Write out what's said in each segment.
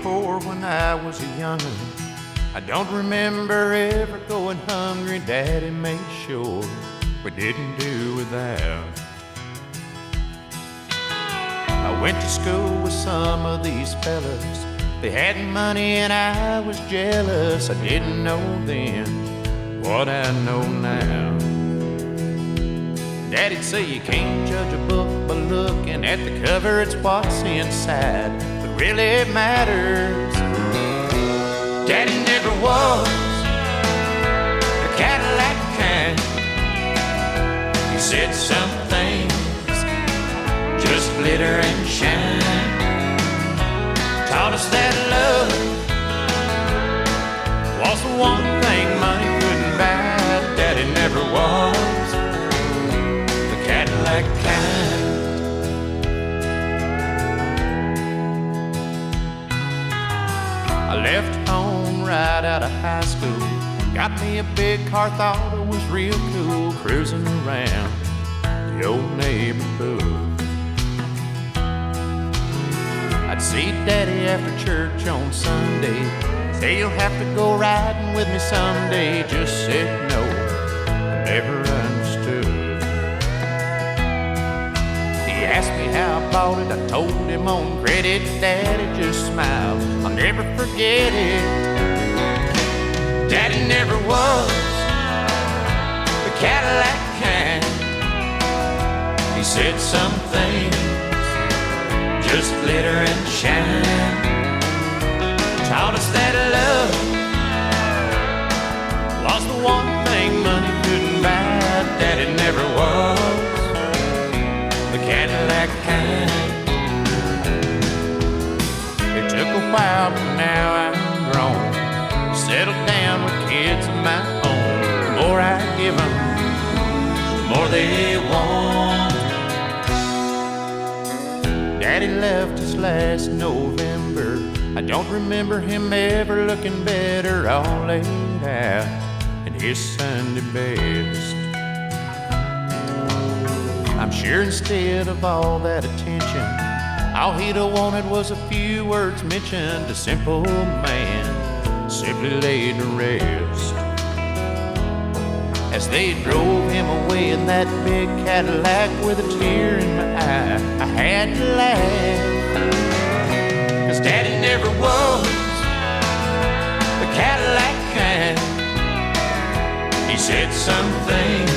poor when I was a young'un. I don't remember ever going hungry. Daddy made sure we didn't do without. I went to school with some of these fellas. They had money and I was jealous. I didn't know then what I know now. Daddy'd say you can't judge a book by looking at the cover. It's what's inside that really matters. Daddy never was a Cadillac kind. He said some things just glitter and shine. Taught us that love was the one thing money couldn't buy. Daddy never was the Cadillac kind. I left home right out of high school. Got me a big car, thought it was real cool. Cruising around the old neighborhood. I'd see Daddy after church on Sunday. Say you'll have to go riding with me someday. Just said no, I never understood. He asked me how I bought it, I told him on credit. Daddy just smiled, I'll never forget it. Daddy never was the Cadillac kind. He said some things just glitter and shine. Taught us that love was the one thing money couldn't buy. Daddy never was the Cadillac kind. It took a while, but now I'm grown, settled down with kids of my own. The more I give them, the more they want. Daddy left us last November. I don't remember him ever looking better, all laid out in his Sunday best. I'm sure instead of all that attention, all he'd have wanted was a few words mentioned. A simple man simply laid to rest. As they drove him away in that big Cadillac with a tear in my eye, I had to laugh. 'Cause Daddy never was the Cadillac kind. He said some things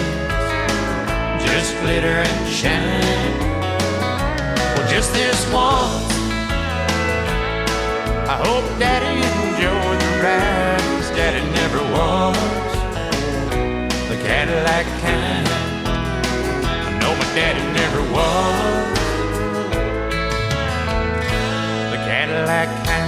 just glitter and shine. Well, just this once, I hope Daddy enjoyed the ride. 'Cause Daddy never was the Cadillac kind. I know my daddy never was the Cadillac kind.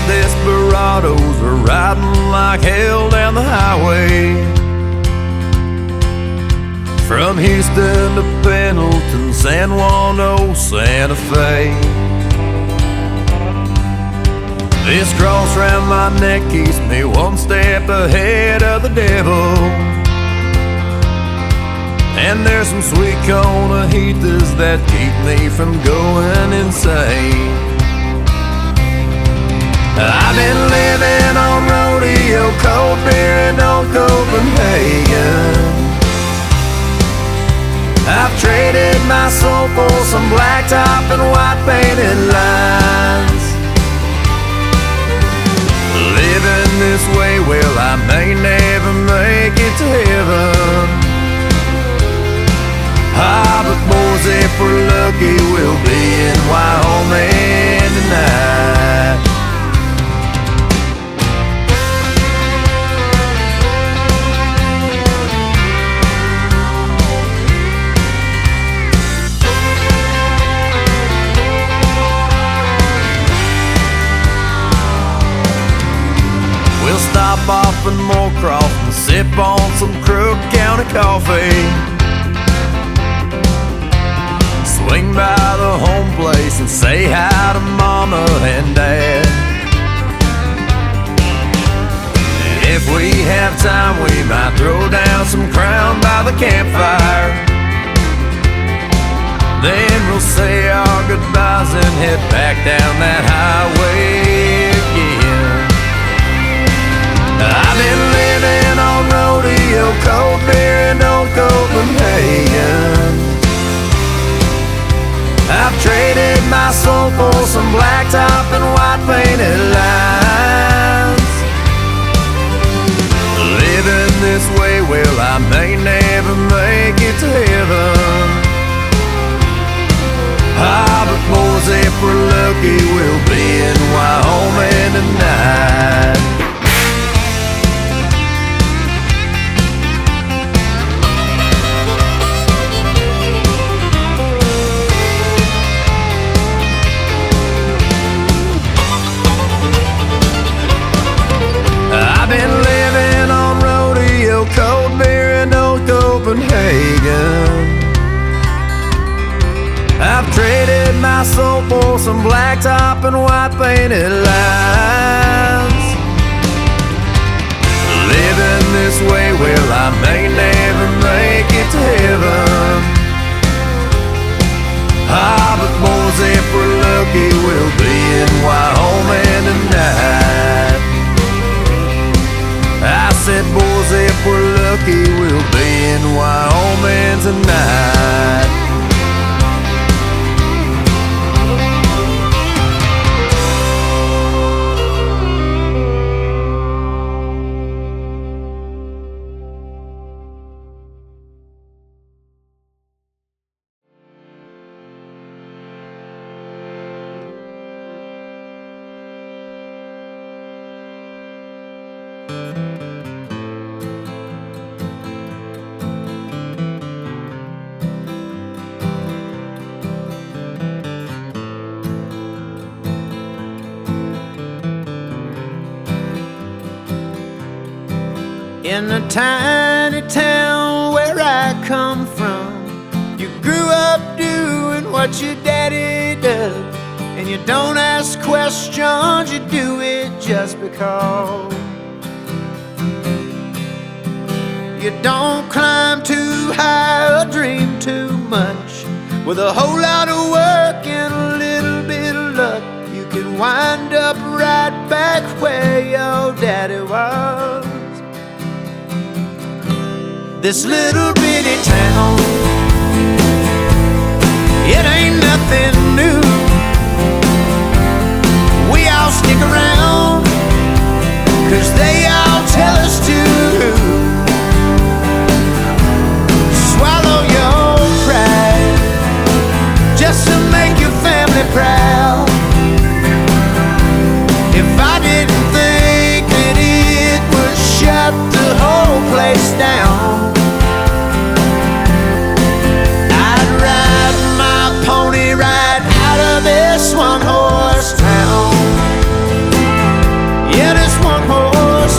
Desperados are riding like hell down the highway, from Houston to Pendleton, San Juan, old Santa Fe. This cross round my neck keeps me one step ahead of the devil, and there's some sweet conajitas that keep me from going insane. I've been living on rodeo, cold beer, and old Copenhagen. I've traded my soul for some blacktop and white painted lines. Living this way, well, I may never make it to heaven. Ah, but boys, if we're lucky, we'll be in Wyoming tonight. hop off and more cross and sip on some Crook County coffee. Swing by the home place and say hi to Mama and Dad. If we have time, we might throw down some Crown by the campfire. Then we'll say our goodbyes and head back down that highway again. I've been living on rodeo, cold beer, and old Copenhagen. I've traded my soul for some blacktop and white painted lines. Living this way, well, I may never make it to heaven. Ah, but boys, if we're lucky, we'll be in Wyoming tonight. I've been living on rodeo, cold beer, and old Copenhagen. I've traded my soul for some blacktop and white painted lines. Living this way, well, I may never make it to heaven. Ah, but boys, if we're lucky, we'll be in Wyoming tonight. I said, boys, if we're lucky, we'll be in Wyoming tonight. In the tiny town where I come from, you grew up doing what your daddy does, and you don't ask questions, you do it just because. You don't climb too high or dream too much. With a whole lot of work and a little bit of luck, you can wind up right back where your daddy was. This little bitty town, it ain't nothing new. We all stick around, 'cause they all tell us to. Swallow your pride, just to make your family proud. If I didn't think that it would shut the whole place down, right out of this one-horse town. Yeah, this one-horse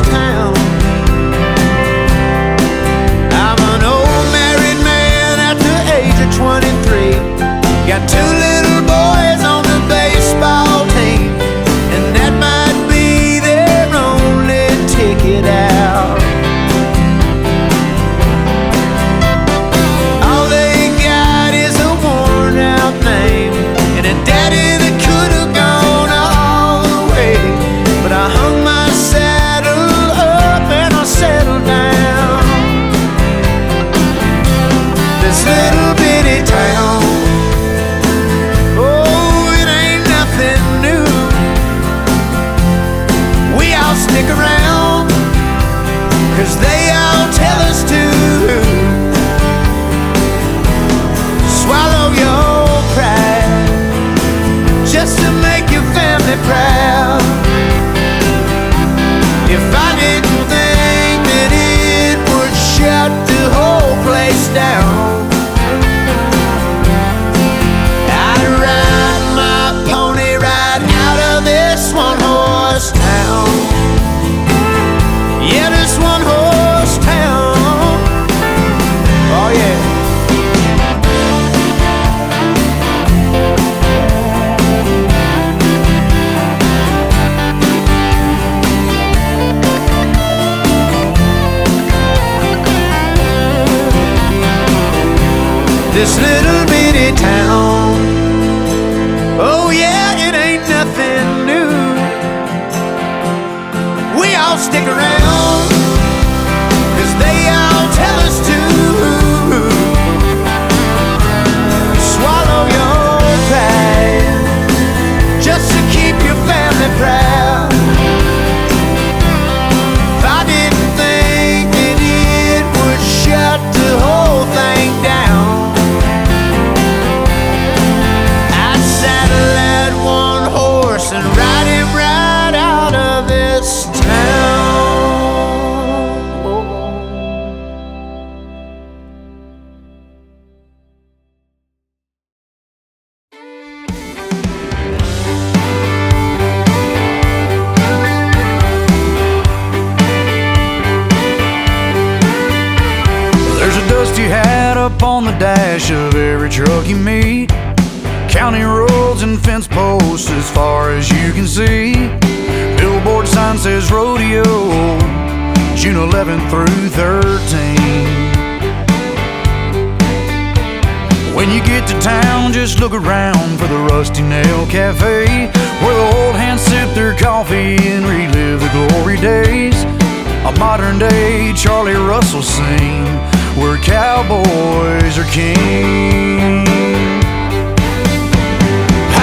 county town. Oh yeah, it ain't nothing new. We all stick around, 'cause they all tell us to. Swallow your pride, just to keep your family proud. If I didn't think that it would shut the whole thing down, I'd saddle that one horse and ride him right out of this town. There's a dusty hat up on the dash of every truck you meet. County roads and fence posts as far as you can see. Billboard sign says rodeo, June 11th through 13. When you get to town, just look around for the Rusty Nail Cafe, where the old hands sip their coffee and relive the glory days. A modern day Charlie Russell scene, where cowboys are king.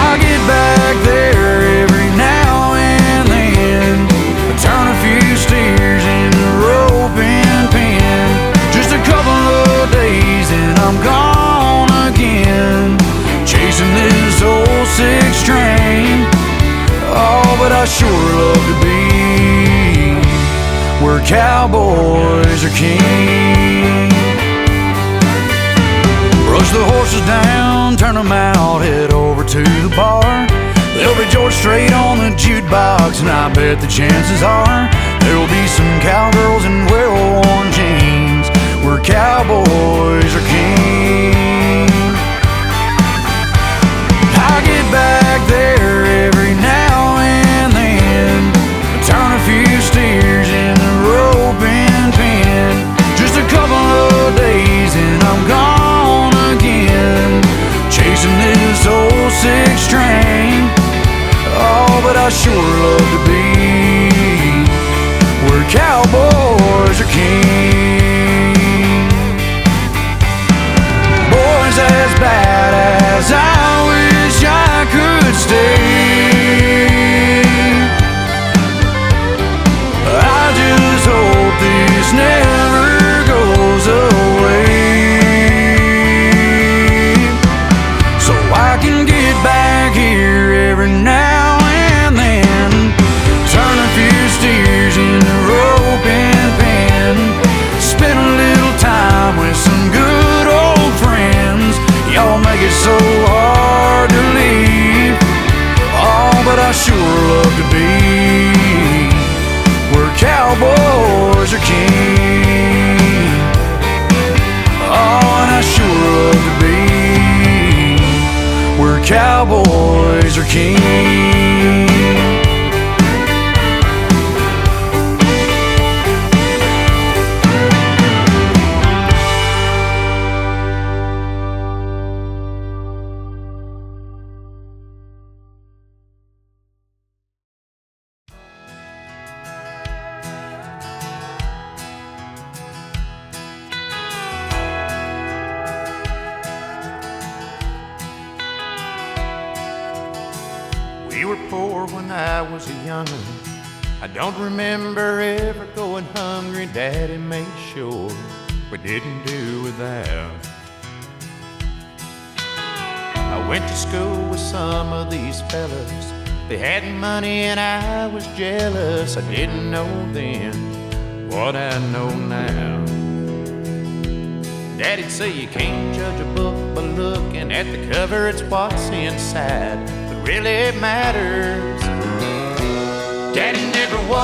I get back there every now and then, turn a few steers in the rope and pin. Just a couple of days and I'm gone again, chasing this old six train. Oh, but I sure love to be where cowboys are king. Brush the horses down, turn them out, head over to the bar. There'll be George Strait on the jukebox, and I bet the chances are there'll be some cowgirls in well-worn jeans, where cowboys are king. I get back there every now and then, turn a few steers in the rope and pin. Just a couple of days and I'm gone again, chasing this old six train. Oh, but I sure love to be where cowboys are king. Boys, as bad as I wish I could stay, I just hope this never goes away, so I can get back here every now and then, turn a few steers in the rope and pen, spend a little time with some good old friends. Y'all make it so hard to leave. Oh, but I sure love to be where cowboys are king. Oh, and I sure love to be where cowboys are king. We were poor when I was a young'un. I don't remember ever going hungry. Daddy made sure we didn't do without. I went to school with some of these fellas. They had money and I was jealous. I didn't know then what I know now. Daddy'd say you can't judge a book by looking at the cover. It's what's inside that really matters. Daddy never was